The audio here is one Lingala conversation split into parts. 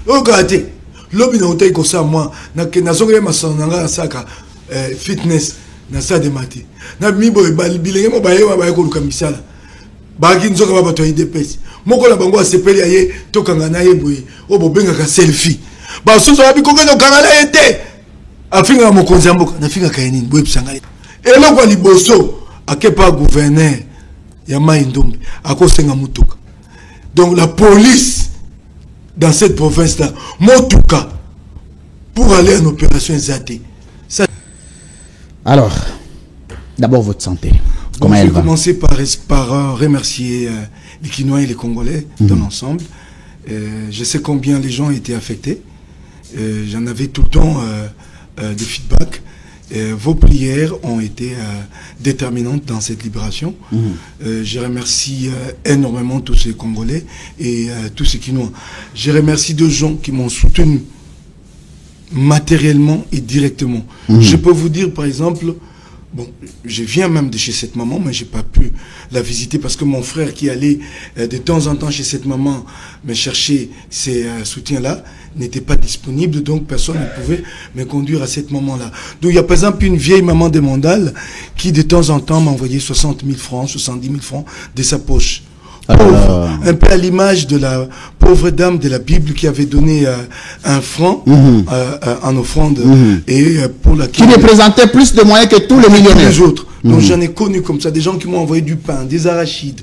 Oh, regardez. L'homme n'a pas ça, moi. N'a pas ma son, n'a pas fitness. N'a pas de maté. N'a pas de billet. N'a pas de misala. Bagi nzoka ba bato IDPS. Moko na bango asepeli aye to kangana ye boye. O bo benga ka selfie. Ba soso abi kokana kangana ete. Afinga mokonzi mboka na finga kayeni boye pisanga. Eloko liboso akepa gouverneur ya Maïndombe akosenga mutuka. Donc la police dans cette province là motuka pour aller en opération Zate. Ça... Alors d'abord votre santé. Comment elle va? Je vais commencer par remercier les Kinois et les Congolais dans l'ensemble. Je sais combien les gens étaient affectés. J'en avais tout le temps de feedback. Vos prières ont été déterminantes dans cette libération. Je remercie énormément tous ces Congolais et tous ces Kinois. Je remercie deux gens qui m'ont soutenu matériellement et directement. Je peux vous dire par exemple... Bon, je viens même de chez cette maman, mais je n'ai pas pu la visiter parce que mon frère qui allait de temps en temps chez cette maman me chercher ces soutiens-là n'était pas disponible, donc personne ne pouvait me conduire à cette maman-là. Donc il y a par exemple une vieille maman de Mandal qui de temps en temps m'a envoyé 60 000 francs, 70 000 francs de sa poche. Pauvre, un peu à l'image de la pauvre dame de la Bible qui avait donné un franc en offrande et pour laquelle... Qui représentait plus de moyens que tous les millionnaires. Les autres. Donc j'en ai connu comme ça, des gens qui m'ont envoyé du pain, des arachides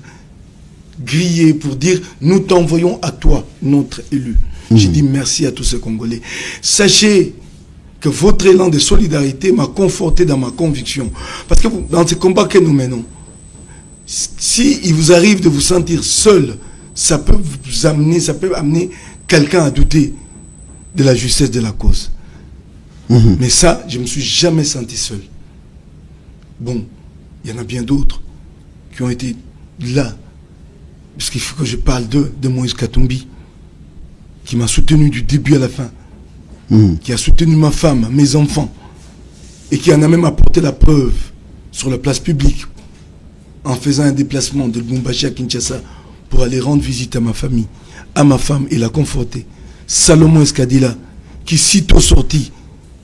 grillés pour dire nous t'envoyons à toi, notre élu. J'ai dit merci à tous ces Congolais. Sachez que votre élan de solidarité m'a conforté dans ma conviction. Parce que dans ces combats que nous menons, si il vous arrive de vous sentir seul, ça peut vous amener, ça peut amener quelqu'un à douter de la justesse de la cause. Mais ça, je ne me suis jamais senti seul. Bon, il y en a bien d'autres qui ont été là, parce qu'il faut que je parle de Moïse Katumbi, qui m'a soutenu du début à la fin, qui a soutenu ma femme, mes enfants, et qui en a même apporté la preuve sur la place publique, en faisant un déplacement de Lubumbashi à Kinshasa pour aller rendre visite à ma famille, à ma femme et la conforter. Salomon Escadilla, qui sitôt sorti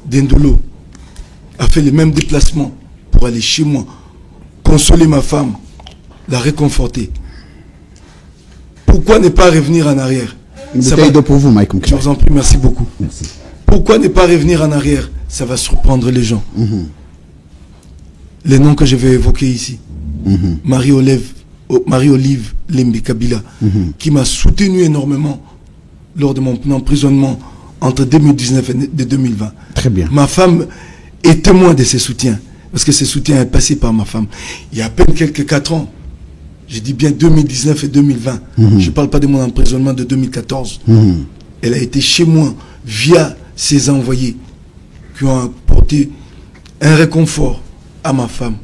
d'Indolo, a fait le même déplacement pour aller chez moi, consoler ma femme, la réconforter. Pourquoi ne pas revenir en arrière? Ça va pour vous, Mike. Je vous en prie, merci beaucoup. Merci. Pourquoi ne pas revenir en arrière? Ça va surprendre les gens. Les noms que je vais évoquer ici. Marie-Olive Lembe Kabila, qui m'a soutenu énormément lors de mon emprisonnement entre 2019 et 2020. Très bien. Ma femme est témoin de ces soutiens, parce que ces soutiens est passé par ma femme. Il y a à peine quelques 4 ans, je dis bien 2019 et 2020, je ne parle pas de mon emprisonnement de 2014. Elle a été chez moi via ses envoyés qui ont apporté un réconfort à ma femme,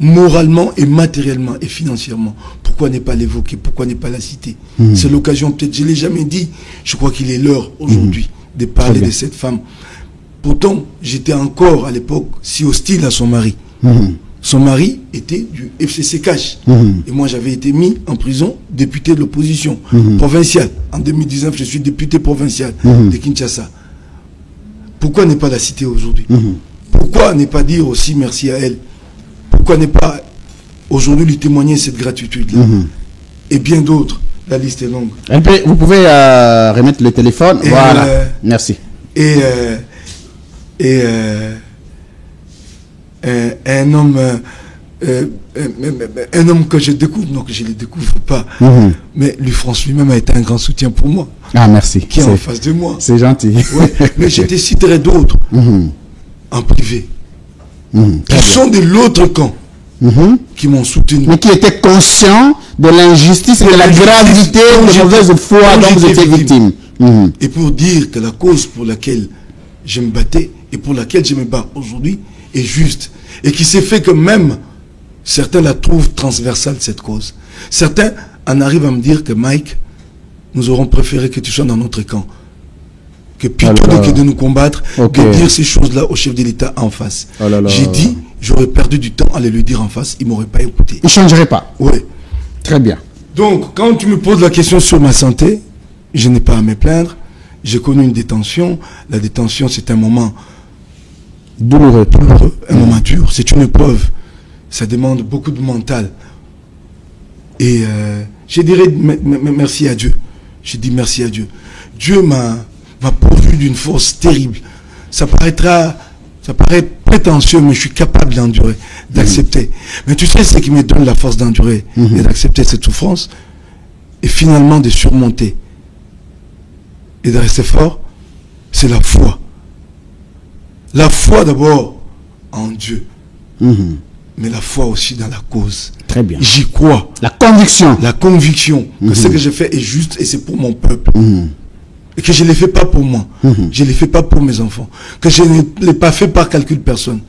moralement et matériellement et financièrement. Pourquoi ne pas l'évoquer? Pourquoi ne pas la citer? C'est l'occasion, peut-être, je ne l'ai jamais dit, je crois qu'il est l'heure aujourd'hui de parler de cette femme. Pourtant, j'étais encore à l'époque si hostile à son mari. Son mari était du FCC Cash. Et moi, j'avais été mis en prison, député de l'opposition provinciale. En 2019, je suis député provincial de Kinshasa. Pourquoi ne pas la citer aujourd'hui? Pourquoi ne pas dire aussi merci à elle? Pourquoi ne pas aujourd'hui lui témoigner cette gratitude-là? Et bien d'autres, la liste est longue. Vous pouvez remettre le téléphone. Et voilà, merci. Et un homme que je découvre, non que je ne le découvre pas, mais lui, France lui-même a été un grand soutien pour moi. Ah, merci. Qui est en face de moi. C'est gentil. Ouais, mais je te citerai d'autres en privé. Qui sont de l'autre camp, qui m'ont soutenu. Mais qui étaient conscients de l'injustice et de la gravité de la mauvaise foi dont vous étiez victime. Et pour dire que la cause pour laquelle je me battais et pour laquelle je me bats aujourd'hui est juste. Et qui s'est fait que même certains la trouvent transversale, cette cause. Certains en arrivent à me dire que Mike, nous aurons préféré que tu sois dans notre camp. Que plutôt que de nous combattre, de dire ces choses-là au chef de l'État en face. J'ai dit, j'aurais perdu du temps à aller lui dire en face, il ne m'aurait pas écouté. Il ne changerait pas. Oui. Très bien. Donc, quand tu me poses la question sur ma santé, je n'ai pas à me plaindre. J'ai connu une détention. La détention, c'est un moment douloureux, un moment dur. C'est une épreuve. Ça demande beaucoup de mental. Et je dirais merci à Dieu. Je dis merci à Dieu. Dieu m'a pourvu d'une force terrible. Ça paraît prétentieux, mais je suis capable d'endurer, d'accepter. Mais tu sais ce qui me donne la force d'endurer et d'accepter cette souffrance, et finalement de surmonter et de rester fort, c'est la foi. La foi d'abord en Dieu, mais la foi aussi dans la cause. Très bien. J'y crois. La conviction. La conviction que ce que je fais est juste et c'est pour mon peuple. Et que je ne l'ai fait pas pour moi. Je ne l'ai fait pas pour mes enfants. Que je ne l'ai pas fait par calcul personne.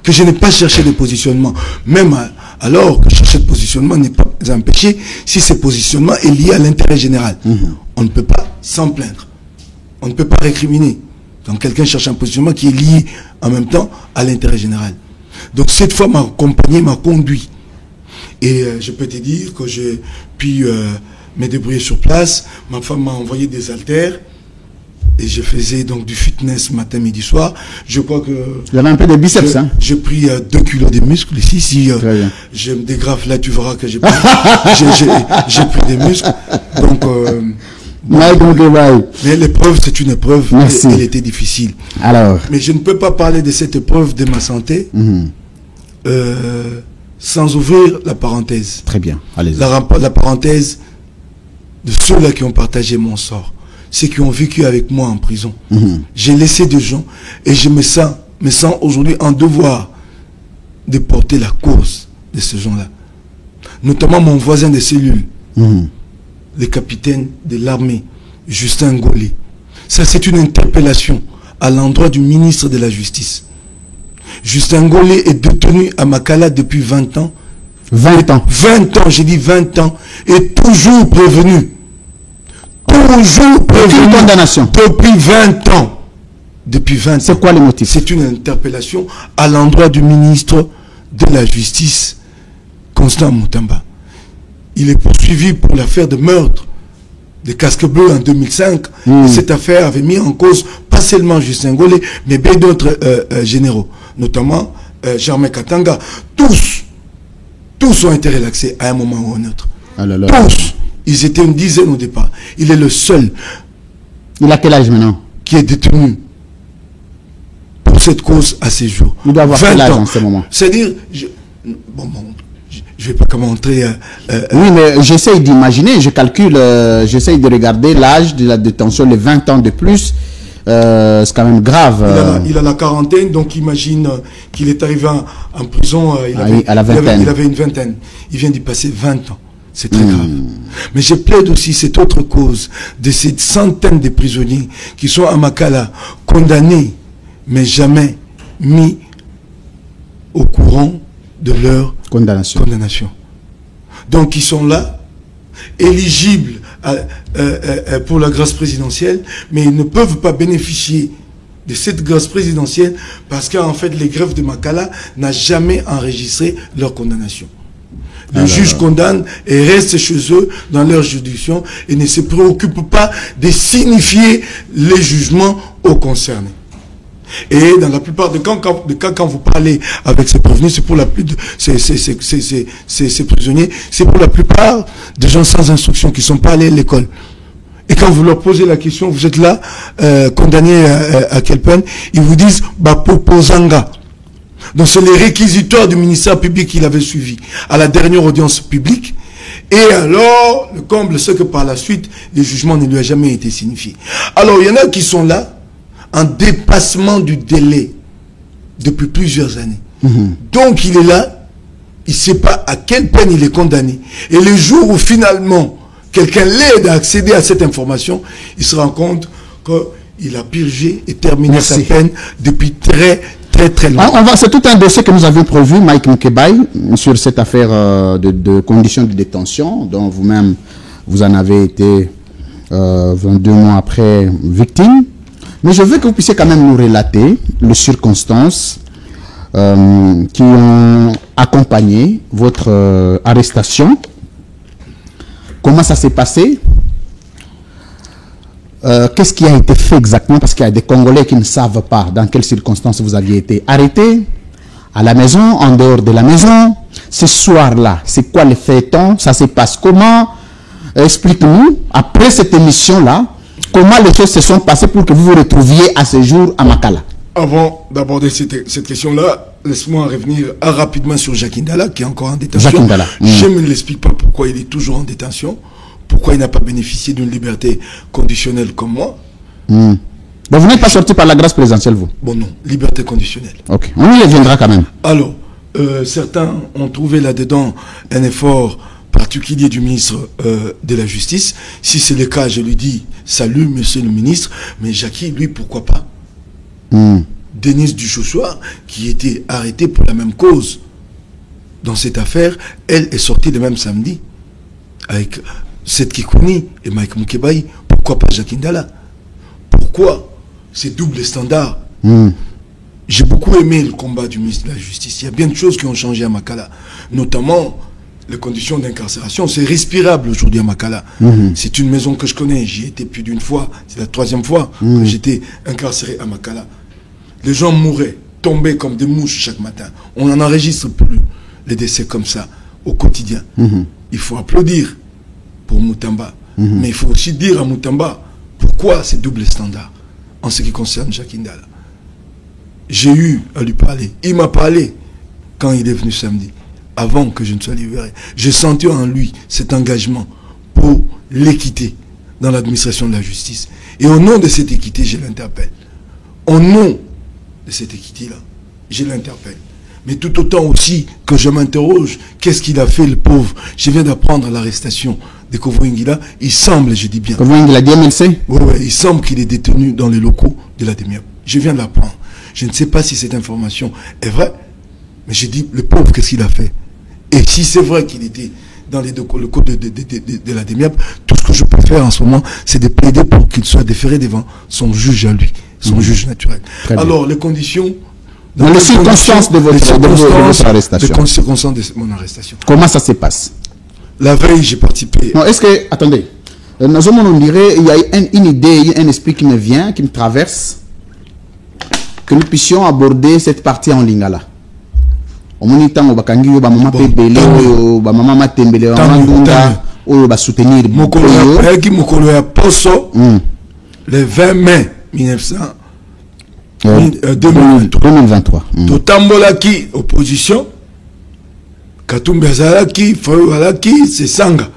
Que je n'ai pas cherché de positionnement. Même alors que chercher de positionnement n'est pas empêché si ce positionnement est lié à l'intérêt général. On ne peut pas s'en plaindre. On ne peut pas récriminer quand quelqu'un cherche un positionnement qui est lié en même temps à l'intérêt général. Donc cette fois m'a accompagné, m'a conduit. Et je peux te dire que j'ai pu me débrouiller sur place. Ma femme m'a envoyé des haltères. Et je faisais donc du fitness matin, midi, soir. Je crois que... Il y avait un peu de biceps, hein? J'ai pris 2 kilos de muscles ici. Si je me dégrafe là, tu verras que j'ai pris, j'ai pris des muscles. Donc... mais l'épreuve, c'est une épreuve. Elle était difficile. Alors. Mais je ne peux pas parler de cette épreuve de ma santé sans ouvrir la parenthèse. Très bien, allez-y. La parenthèse de ceux-là qui ont partagé mon sort. Ceux qui ont vécu avec moi en prison. J'ai laissé des gens et je me sens aujourd'hui en devoir de porter la cause de ces gens-là. Notamment mon voisin de cellule, le capitaine de l'armée, Justin Ngolé. Ça, c'est une interpellation à l'endroit du ministre de la Justice. Justin Ngolé est détenu à Makala depuis 20 ans. 20 ans. 20 ans, j'ai dit 20 ans, et toujours prévenu. Toujours prévenu. Condamnation. Depuis 20 ans. Depuis 20 ans. C'est quoi le motif? C'est une interpellation à l'endroit du ministre de la Justice, Constant Moutamba. Il est poursuivi pour l'affaire de meurtre de Casque Bleu en 2005. Et cette affaire avait mis en cause pas seulement Justin Ngolé, mais bien d'autres généraux, notamment Germain Katanga. Tous ont été relaxés à un moment ou à un autre. Tous. Ils étaient une dizaine au départ. Il est le seul. Il a quel âge maintenant? Qui est détenu pour cette cause à ces jours. Il doit avoir quel âge en ce moment? C'est-à-dire, je ne vais pas commenter. Oui, mais j'essaye d'imaginer, je calcule, j'essaye de regarder l'âge de la détention, les 20 ans de plus. C'est quand même grave. Il a la quarantaine, donc imagine qu'il est arrivé en prison. À la vingtaine. Il avait une vingtaine. Il vient d'y passer 20 ans. C'est très grave. Mais je plaide aussi cette autre cause de ces centaines de prisonniers qui sont à Makala, condamnés, mais jamais mis au courant de leur condamnation. Donc ils sont là, éligibles pour la grâce présidentielle, mais ils ne peuvent pas bénéficier de cette grâce présidentielle parce qu'en fait les greffes de Makala n'ont jamais enregistré leur condamnation. Les juges condamnent et restent chez eux dans leur juridiction et ne se préoccupent pas de signifier les jugements aux concernés. Et dans la plupart des cas, quand vous parlez avec ces prévenus, c'est pour la plupart ces prisonniers, c'est pour la plupart des gens sans instruction qui ne sont pas allés à l'école. Et quand vous leur posez la question, vous êtes là, condamné à quelle peine, ils vous disent Bapopozanga. Donc c'est les réquisitoires du ministère public qu'il avait suivi à la dernière audience publique. Et alors, le comble, c'est que par la suite, les jugements ne lui ont jamais été signifiés. Alors, il y en a qui sont là, en dépassement du délai, depuis plusieurs années. Donc, il est là, il ne sait pas à quelle peine il est condamné. Et le jour où finalement, quelqu'un l'aide à accéder à cette information, il se rend compte qu'il a purgé et terminé sa peine depuis très longtemps. C'est tout un dossier que nous avions prévu, Mike Mkebaye, sur cette affaire de conditions de détention, dont vous-même, vous en avez été 22 mois après victime. Mais je veux que vous puissiez quand même nous relater les circonstances qui ont accompagné votre arrestation. Comment ça s'est passé? qu'est-ce qui a été fait exactement? Parce qu'il y a des Congolais qui ne savent pas dans quelles circonstances vous aviez été arrêté, à la maison, en dehors de la maison. Ce soir-là, c'est quoi le feuilleton? Ça se passe comment? Explique-nous, après cette émission-là, comment les choses se sont passées pour que vous vous retrouviez à ce jour à Makala. Avant d'aborder cette question-là, laisse-moi revenir rapidement sur Jacques Ndala, qui est encore en détention. Jacques Ndala. Je ne l'explique pas pourquoi il est toujours en détention, pourquoi il n'a pas bénéficié d'une liberté conditionnelle comme moi. Donc vous n'êtes pas sorti par la grâce présidentielle, vous? Bon, non, liberté conditionnelle. Ok, on y reviendra quand même. Alors, certains ont trouvé là-dedans un effort particulier du ministre de la Justice. Si c'est le cas, je lui dis salut, monsieur le ministre, mais Jackie, lui, pourquoi pas? Denise Duchossoir, qui était arrêtée pour la même cause dans cette affaire, elle est sortie le même samedi avec Seth Kikouni et Mike Mukebai. Pourquoi pas Jacques Ndala? Pourquoi ces doubles standards? J'ai beaucoup aimé le combat du ministre de la Justice. Il y a bien de choses qui ont changé à Makala, notamment les conditions d'incarcération. C'est respirable aujourd'hui à Makala. C'est une maison que je connais. J'y étais plus d'une fois. C'est la 3e fois que j'étais incarcéré à Makala. Les gens mouraient, tombaient comme des mouches chaque matin. On n'en enregistre plus les décès comme ça au quotidien. Il faut applaudir pour Moutamba. Mais il faut aussi dire à Moutamba pourquoi ces doubles standards en ce qui concerne Jacques Ndala. J'ai eu à lui parler. Il m'a parlé quand il est venu samedi, avant que je ne sois libéré. J'ai senti en lui cet engagement pour l'équité dans l'administration de la justice. Et au nom de cette équité, je l'interpelle. Au nom de cette équité-là, je l'interpelle. Mais tout autant aussi que je m'interroge, qu'est-ce qu'il a fait le pauvre? Je viens d'apprendre l'arrestation de Kovouingila. Il semble, je dis bien. Kovouingila DMLC? Oui, il semble qu'il est détenu dans les locaux de la DEMIAP. Je viens de l'apprendre. Je ne sais pas si cette information est vraie, mais j'ai dit, le pauvre, qu'est-ce qu'il a fait? Et si c'est vrai qu'il était dans les locaux de la DEMIAP, tout ce que je peux faire en ce moment, c'est de plaider pour qu'il soit déféré devant son juge à lui, son juge naturel. Alors, les conditions... Dans les circonstances de votre arrestation. Les circonstances de mon arrestation. Comment ça se passe? La veille, j'ai participé... Non, est-ce que... Attendez. On dirait, il y a une idée, un esprit qui me vient, qui me traverse, que nous puissions aborder cette partie en lingala. Au moment où maman pebele, maman matembele, maman va soutenir le 20 mai 2023. Totambolaki opposition, Katumbi azalaki, Fayo alaki, c'est Sanga.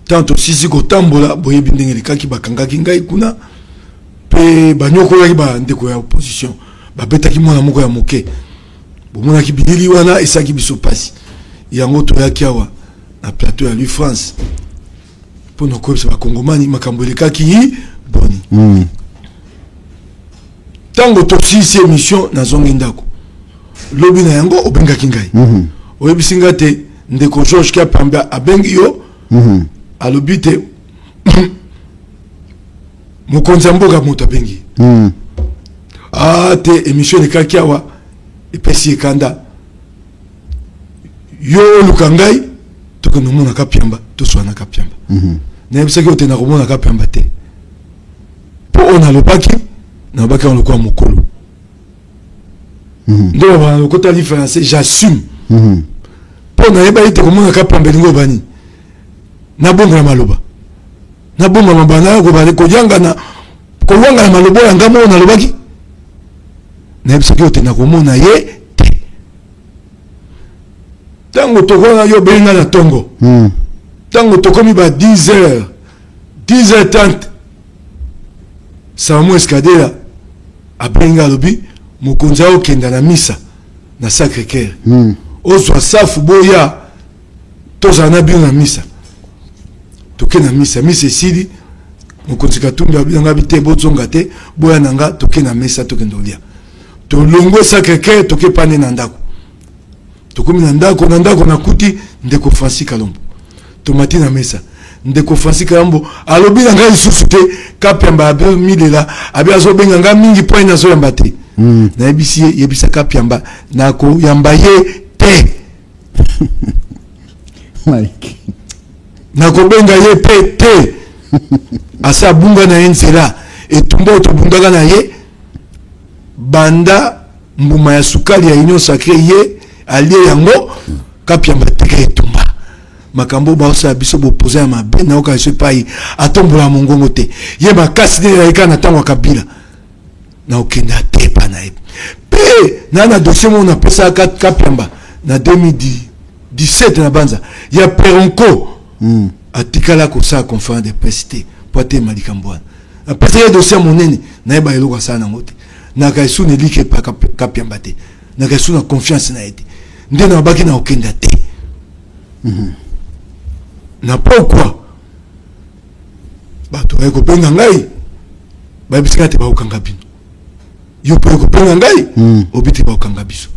Tanto sisi kotambola boye bindengeli kaki bakangaki ngai kuna pe banyokolaki ba ndeko ya opposition babetaki mwana moko ya moke bomonaki bidili wana esaki biso pasi yango toyaki awa na plateau ya lui France pour nous koyebisa bakongomani makambo elekaki boni. Tango tosisi émission na zongi ndako lobi na yango obengaki ngai oyebisi nga te ndeko George Kapamba abengi yo alobi te mokonzi mboka moto abengi te émission elekaki awa epesi ekanda yo oluka ngai tokende komona Kapiamba toswana Kapiamba nayebisaki ote na komona Kapiamba te mpo oyo nalobaki olokwa mokolo nde babana lokota li français j'assume mpo nayeba ete komona Kapiamba elingi obani nabonga na maloba nabonga mabana kobale kojangana kowanga na maloba yanga mo nalobaki nayebisaki ote na komona ye te tango tokona yo belinga na tongo tango tokomi ba 10h30 Samu Escadela abenga alobi mokonzi okenda na misa na Sacré-Cœur ozwa safu boya tozana bien na misa toke na misa esili mokonzi Katumbi abinanga bite bozonga te boya nanga toke na misa tokenda olia tolongo Sacré-Cœur toke pane na ndako tokomi na ndako nakuti ndeko Francis Kalombo tomati na mesa ndeko Francis Kalombo alobi na ngai lisusu te Kapiamba abe milela abe azobenga nga mingi point na zo yamba te na yebisa Kapiamba na ko yamba ye te Mike na ko benga ye pe te asa bunga na enzela etumba to bunga na ye banda mbuma ya sukali ya union sacré ye alie yango kapiamba teke etumba makambo ba osa biso bo poser ya mabe na oka se pai atombola mongongo te ye makasi de ya na tango kabila na okenda te pa na ye pe na dossier mo na pesa kapiamba na 2017 na banza ya peronko atikala ko sa conférence de presse te pote malikamboana na pesa ya dossier monene na ye ba eloko sa na ngote na kaisu ne like pa kapiamba te na kaisu na confiance na ete nde na baki na okenda te na pourquoi bato ba ko penga ngai ba bisika te ba okanga bino yo pe ko penga ngai obiti ba okanga biso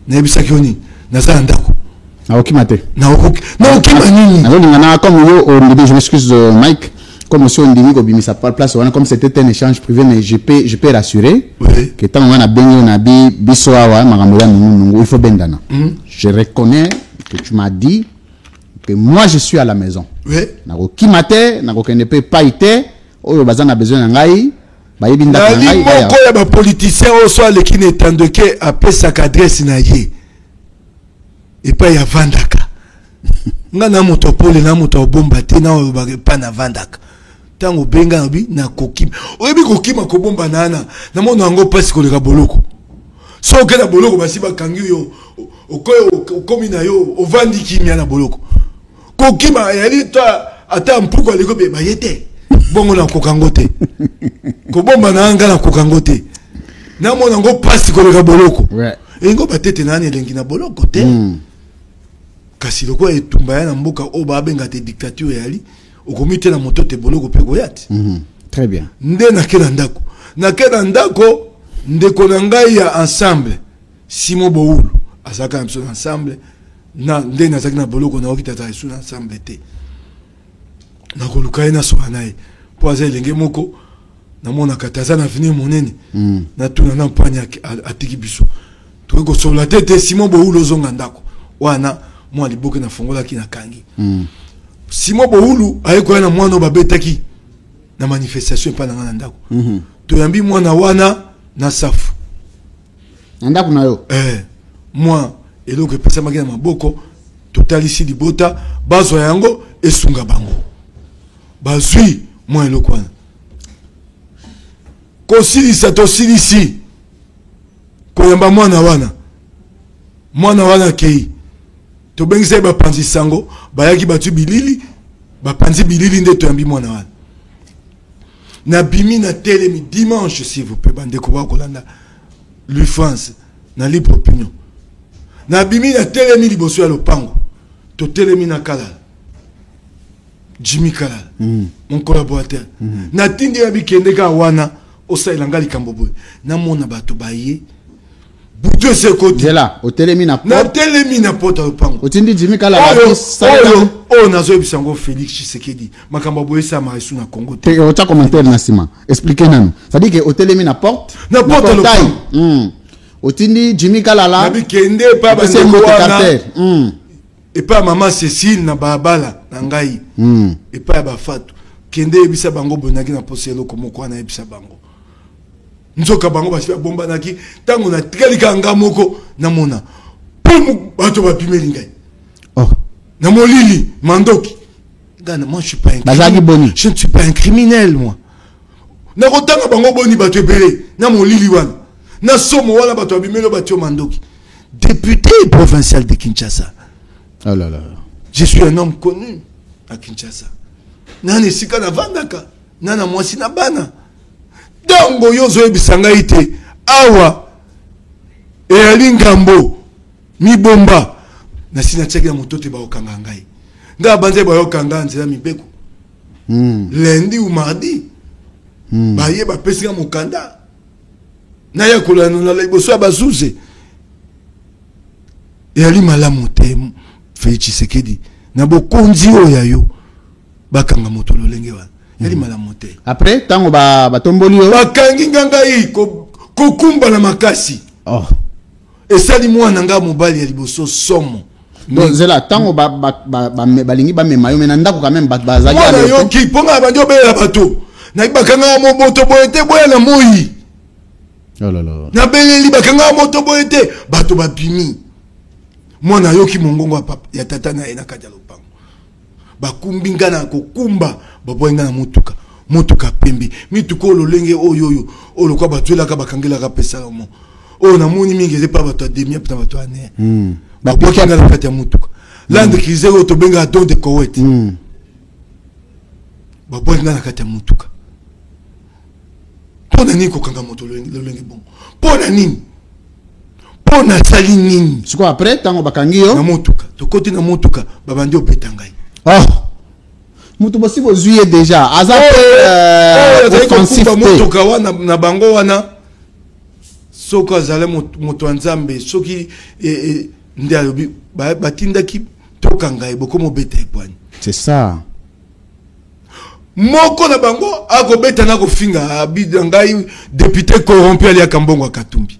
na bisaki oni na za ndako na okimate na okima nini alors ngana comme yo je m'excuse Mike comme monsieur Ndimi ko bimisa par place wana comme c'était un échange privé mais je peux rassurer que tant on a benyo na biso awa makambo ya nungu il faut bendana je reconnais que tu m'as dit que moi je suis à la maison na ko kimate na ko kende pe paite oyo bazana besoin ngai ba yebinda ngai ba ko ya ba politicien o so le kine tandoke apesa adresse na ye et pas ya vandaka nga na moto pole na moto bomba te na o ba pa na vandaka tango benga nabi na kokima oyebi kokima ko bomba nana na mona ngo pasi ko leka boloko so ke na boloko basi ba kangi yo okomi na yo ovandi kimia na boloko kokima yali ta ata mpuko leko be ba yete bongo na kokangote ko bomba na nga na kokangote na mona ngo pasi ko leka boloko ngo batete nani elengi na boloko te kasi loko etumba ya na mboka o ba benga te dictature yali okomite na moto te boloko pe goyati très bien nde na kena ndako ndeko na ngai ya ensemble Simon Boulu azaka mso ensemble na nde na zaki na boloko na okita ta su na ensemble te na koluka na so nae po aza elenge moko na mona kataza na venir monene na tuna na mpanya atiki biso to ko sola te Simon Boulu zonga ndako wana moi liboke na fongola ki na kangi Simon Boulu ayeko na mwana babetaki na manifestation pa na ndako to yambi mwana wana na safu ndako na yo moi eloko pesa makina maboko totalisi libota bazwa yango esunga bango bazwi moi eloko wana kosilisa tosilisi koyamba mwana wana kei to bengisa ba panzi sango bayaki batu bilili ba panzi bilili nde to yambi mwana wana na bimi na telemi dimanche s'il vous plaît bande ko ba kolanda lui France na libre opinion na bimi na telemi liboso ya lopango to telemi na Kalala Jimmy Kalala mon collaborateur na tindi ya bikende ka wana osailanga likambo boy na mona bato baye buto se côté là au telemi na porte au pango otindi Jimmy Kalala nazo bisango Félix Tshisekedi makambo boy sa marisu na Congo te o ta commentaire na sima expliquer nanu ça dit que au telemi na porte au pango otindi Jimmy Kalala na bikende pa ba et pas maman Cécile na babala na ngai et pas ba fatu kende ebisa bango bonaki na poselo komo kwa na ebisa bango nzoka bango basi bomba naki tango na tikali kanga moko na mona pum bato ba pimeli ngai na molili mandoki gana moi je suis pas je ne suis pas un criminel moi na kotanga bango boni bato ebele na molili wana na somo wana bato abimelo bato mandoki député provincial de Kinshasa. Oh là là. Je suis un homme connu à Kinshasa. Nani sika na vandaka, nana mwasi na bana. Dango yozo ebisanga ite awa e alingambo mi bomba na sina cheki na motote ba okanga ngai. Nga banze ba okanga nzela mibeko. Lundi ou mardi. Ba ye ba pesinga mokanda. Na ya kolano na liboso ya bazuze. E ali malamu te Félix Tshisekedi na bokonzi oya yo bakanga moto lolenge wana yali malamu te après tango ba tomboli yo bakangi ngai kokumba na makasi esali mwana nga mobali ya liboso somo Donc zela tango balingi ba memayo mais ndako quand même bazaki mwana yo ki ponga bandi obela bato na bakanga mo moto boyete boya na moyi oh là là na beleli bakanga moto boyete bato bapimi mwana yo ki mongongo papa ya tata na ena kati ya lopango bakumbi ngana kokumba baboyenga na motuka pembi mituko lolenge oyoyo olokwa batwelaka bakangelaka pesa mo o na moni mingi ze pa bato demia pita bato ane baboyenga na kati ya motuka land cruiser o to benga don de Koweït baboyenga na kati ya motuka pona nini kokanga moto lolenge bon pona nini pona sali nini siko après tango bakangi yo na motuka to côté na motuka babandi obeta ngai mutu bosi bozuye déjà aza offensif motuka wana na bango wana soko azale moto nzambe soki nde alobi batindaki toka ngai boko mobeta epwani c'est ça moko na bango akobeta na kofinga abida ngai député corrompu ali akambongo akatumbi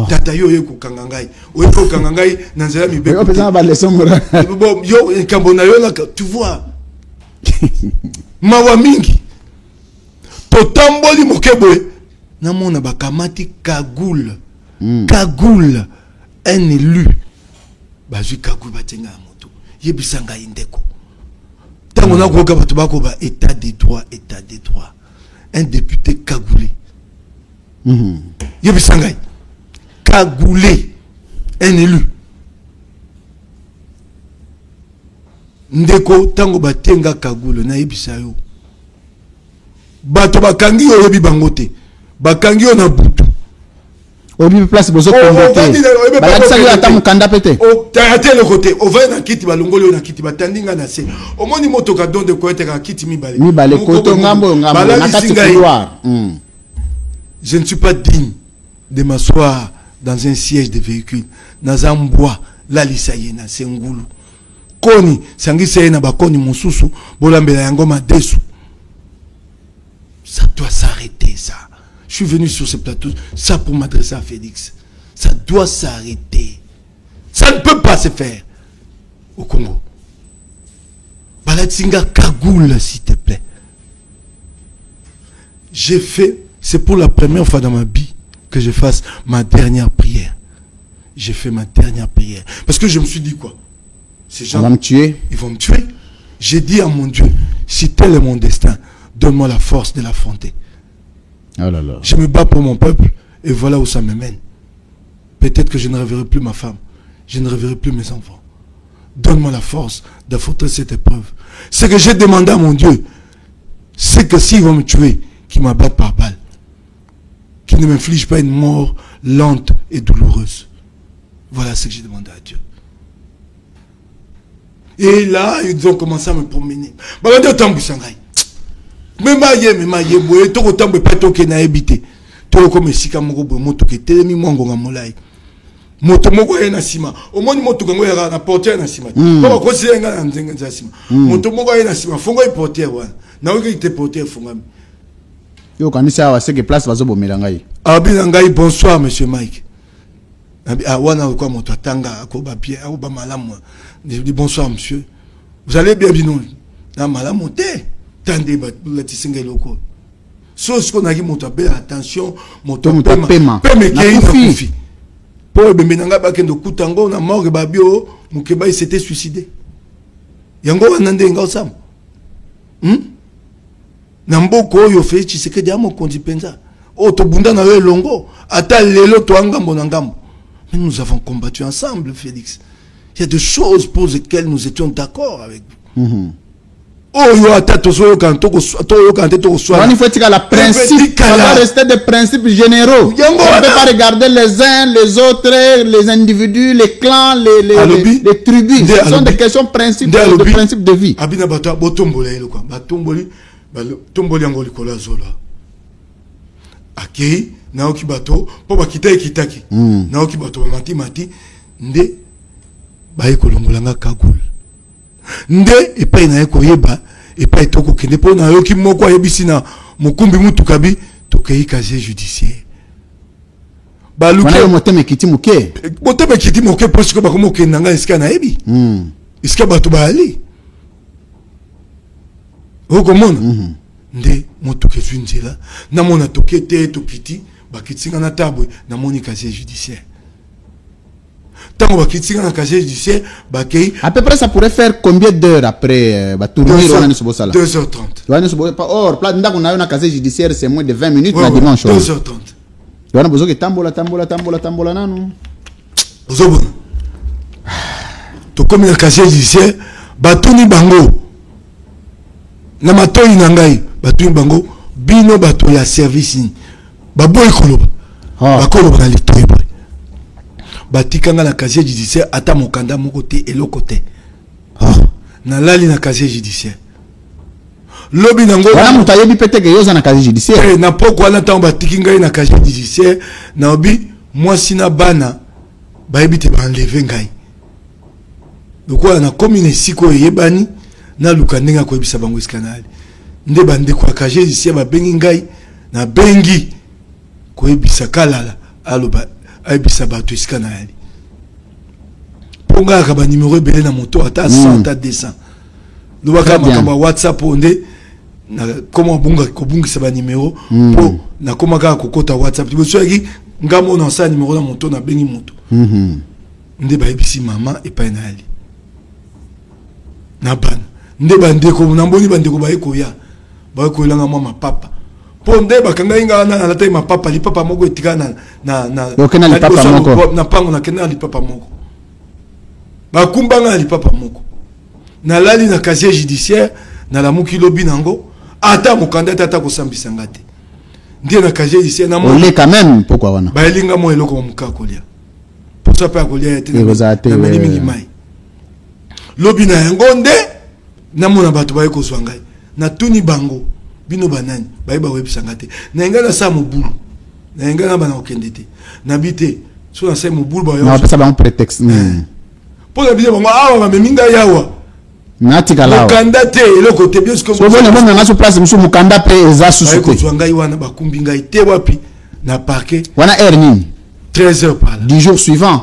tata yo ye kokanga ngai oye kokanga ngai na nzela mibe yo pesa ba leçon mora bon yo kambona yo na tu vois mawa mingi totamboli mokeboe na mona bakamati kagoule kagoule un élu bazui kagoule batenga moto yebisa ngai ndeko tango na koka bato bako ba état de droit un député cagoulé yebisa ngai cagoulé un élu ndeko tango batenga kagoule na yebisa yo bato bakangi yo yebi bangote bakangi yo na butu obi place bozo kombote balakisa yo ata mukanda pete o tayate le côté o va na kiti balongoli na kiti batandinga na se omoni motoka don de Koweït ka kiti mibale koto ngambo na kati couloir. Je ne suis pas digne de m'asseoir dans un siège de véhicule nazambwa la lisayena sengulu koni sangise na bakoni mususu bolambela yango madesu. Ça doit s'arrêter ça. Je suis venu sur ce plateau ça pour m'adresser à Félix. Ça doit s'arrêter. Ça ne peut pas se faire au Congo. Balatsinga Kagoul, s'il te plaît. J'ai fait, c'est pour la première fois dans ma vie que je fasse ma dernière prière. J'ai fait ma dernière prière. Parce que je me suis dit quoi? Ces gens, ils vont me tuer. Ils vont me tuer. J'ai dit à mon Dieu, si tel est mon destin, donne-moi la force de l'affronter. Oh là là. Je me bats pour mon peuple et voilà où ça me mène. Peut-être que je ne reverrai plus ma femme. Je ne reverrai plus mes enfants. Donne-moi la force d'affronter cette épreuve. Ce que j'ai demandé à mon Dieu, c'est que s'ils vont me tuer, qu'ils m'abattent par balle. Qu'ils ne m'infligent pas une mort lente et douloureuse. Voilà ce que j'ai demandé à Dieu. Et là, ils ont commencé à me promener. Même maye boye to kotambe pas to ke na ebité to ko mesika moko boye moto ke telemi mongo nga molai moto moko ye na sima omoni moto kango ya na portière na sima ko ko sienga na nzenga za sima moto moko ye na sima fongo e portière wana na oki te portière fongami yo kanisa wa seke place bazo bomela ngai abina ngai bonsoir monsieur Mike wana ko moto atanga ko ba bien ko ba malamu dit bonsoir monsieur vous allez bien bino na malamu te tande ba la tisinga loko so ce qu'on a dit moto belle attention moto pema na kufi pour bemenanga ba kendo kutango na mort ba bio mukeba il s'était suicidé yango wanande nga sam na mboko oyo fe Tshisekedi amo kondi penza o to bunda na yo longo ata lelo to ngambo na ngambo mais nous avons combattu ensemble Félix. Il y a des choses pour lesquelles nous étions d'accord avec vous. Oh, yo atato so yo kanto ko to yo kanto to so. On faut tirer la principe, ça doit rester des principes généraux. On ne peut pas regarder les uns, les autres, les individus, les clans, les tribus. Ce sont des questions principes, de principes de vie. Abina bata botombola elo kwa. Batomboli, tomboli angoli kola zola. Akei na oki bato po bakita ekitaki. Na oki bato ba mati nde ba ekolongolanga Kagoul. Nde epai na ekoyeba epai toko kende po na yoki moko ayebisi na mokumbi mutukabi tokei casier judiciaire baluki wana yo motema ekiti moke motema ekiti moke po siko bakoma okende nga esika nayebi esika bato baali okomona nde motuka ezwi nzela namona toke te tokiti bakitinga na tabwe namoni casier judiciaire tango bakitinga na casier judiciaire bakei à peu près ça pourrait faire combien d'heures après tourner wana niso bosala 2h30 wana niso or plat ndako na yo na casier judiciaire c'est moins de 20 minutes na dimanche 2h30 wana bozoke tambola nanu ozobona tokomi na casier judiciaire batuni bango na matoi na ngai batuni bango bino bato ya service ni baboyi koloba bakoloba na litoi boy batikanga na casier judiciaire ata mokanda moko te eloko te na lali na casier judiciaire lobi nango wana mutu ayebi pete ke yoza na casier judiciaire na poko wana ntango batiki ngai na casier judiciaire na obi mwasi na bana bayebi te baenleve ngai lokola nakomi na esika oyo eyebani naluka ndenge akoyebisa bango esika na ali nde bandeko ya casier judiciaire babengi ngai nabengi koyebisa kalala aloba ayebisa bato esika na ali mpo ngai aka banimero ebele na moto ata 100 ata 200 lobaka makambo ya whatsapp oyo nde nakoma kobungisa banimero mpo nakoma kaka kokota whatsapp liboso yaki nga mona osala nimero na moto nabengi moto nde bayebisi mama epai na ali na bana nde bandeko namboni bandeko baye koyelanga mwa mapapa mpo nde bakangai nga wana nalatai mapapa lipapa moko etika na pango nakende na lipapa moko bakumbanga na lipapa moko nalali na casier judiciaire nalamuki lobi nango ata mokanda ata kosambisa nga te nde na casier judiciaire ole quand même pourquoi wana bayelinga mo eloko momuka kolia posa pa kolia ya te na meli mingi mai lobi na yango nde namona bato baye kozwa ngai natuni bango bino banani baye bawebisa nga te na nga na sa mobulu na nga na bana okende te nabi te so na sa mobulu bayo na pesa ba un prétexte po na bise bango awa bamemi ngai yawa natikala mokanda te eloko te bien so bona bona nga so place musu mokanda pe eza susu te kozwa ngai wana bakumbi ngai te wapi na parquet wana heure nini 13h par là du jour suivant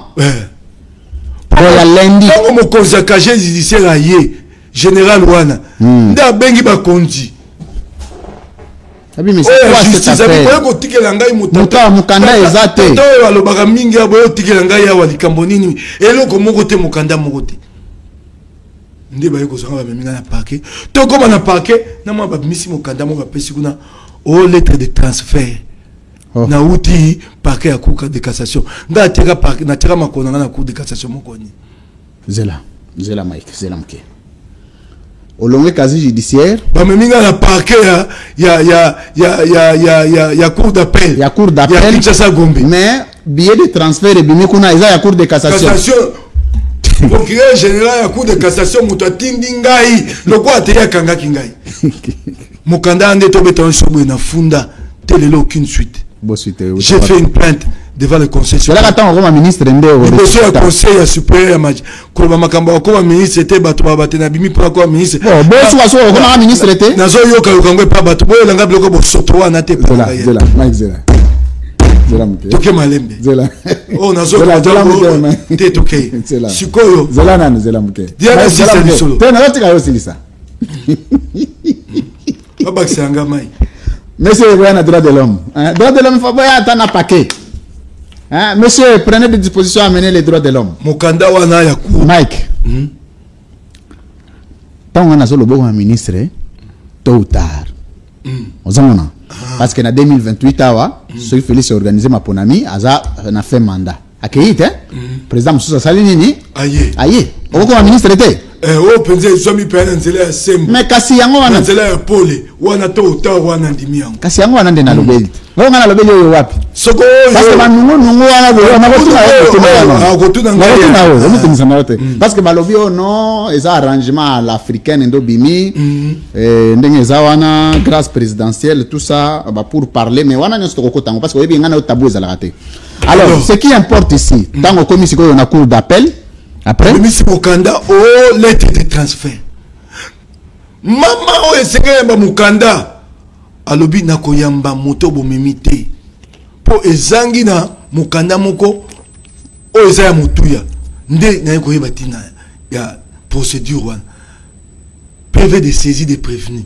ya lundi tango mokonzi ya casier judiciaire aye général wana nde abengi bakonzi abi mais c'est quoi cette affaire kotikela ngai mutata mokanda eza te oyo alobaka mingi ya boyo tikela ngai awa likambo nini eloko moko te mokanda moko te nde baye kozanga bamemi ngai na parquet tokoma na parquet na mwa bamisi mokanda moko bapesi kuna o lettre de transfert na uti parquet ya cour de cassation ngai ateka parquet nateka makolo ngai na cour de cassation moko ni zela Mike zela mke olonge casier judiciaire bamemi ngai na parquet ya cour d'appel ya cour d'appel ya Kinshasa Gombe mais billet de transfert ebimi kuna eza ya cour de cassation procureur général ya cour de cassation moto atindi ngai lokola te akangaki ngai mokanda nde tobeta so boye na funda te lelo aucune suite j'ai fait une plainte devant le conseil supérieur attends comme ministre ndeo le conseil supérieur ya match koloba makambo comme ministre te bato babate na bimi pour comme ministre bon so comme ministre te nazo yoka yoka pa bato boye langa biloko bo soto wana te zela Mike zela mke toke malembe zela oh nazo te toke sikoyo zela nani zela mke dia sisa bisolo te na tika yo silisa baba ksanga mai monsieur voyez na droit de l'homme droit de l'homme faut pas attendre paquet monsieur prenez des dispositions à mener les droits de l'homme mokanda wana ya cour Mike tant on a solo bon ministre tôt ou tard ozamona parce que na 2028 awa ce Félix a organisé ma ponami aza na fait mandat akeyite président Moussa Sali nini aye oko ministre te o penze somi pe na nzela ya sembo mais kasi yango wana nzela ya pole wana to uta wana ndimi yango kasi yango wana nde na lobeli ngo ngana lobeli oyo wapi soko parce que banungu wana bo na kotuna parce que balobi o non eza arrangement à l'africaine ndo bimi ndenge eza wana grâce présidentielle tout ça ba pour parler mais wana nyosto kokotango parce que oyebi ngana tabou ezala te alors ce qui importe ici tango komisi ko na cour d'appel après ministre mokanda o lettre de transfert mama o esengela ba mokanda alobi na koyamba moto bomemi te po ezangi na mokanda moko oyo eza ya motuya nde naye koyeba tina ya procédure wana PV de saisie de prévenu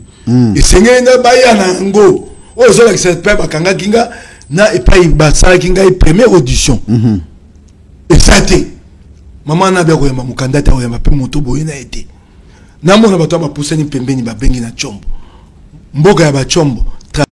esengeli na baya na yango oyo ezolakisa mpe bakangaki nga na epai basalaki ngai première audition eza te mama na bia koyamba mokanda te akoyamba mpe moto boye na ye te namona bato ya bapusani pembeni babengi na tshombo mboka ya bachombo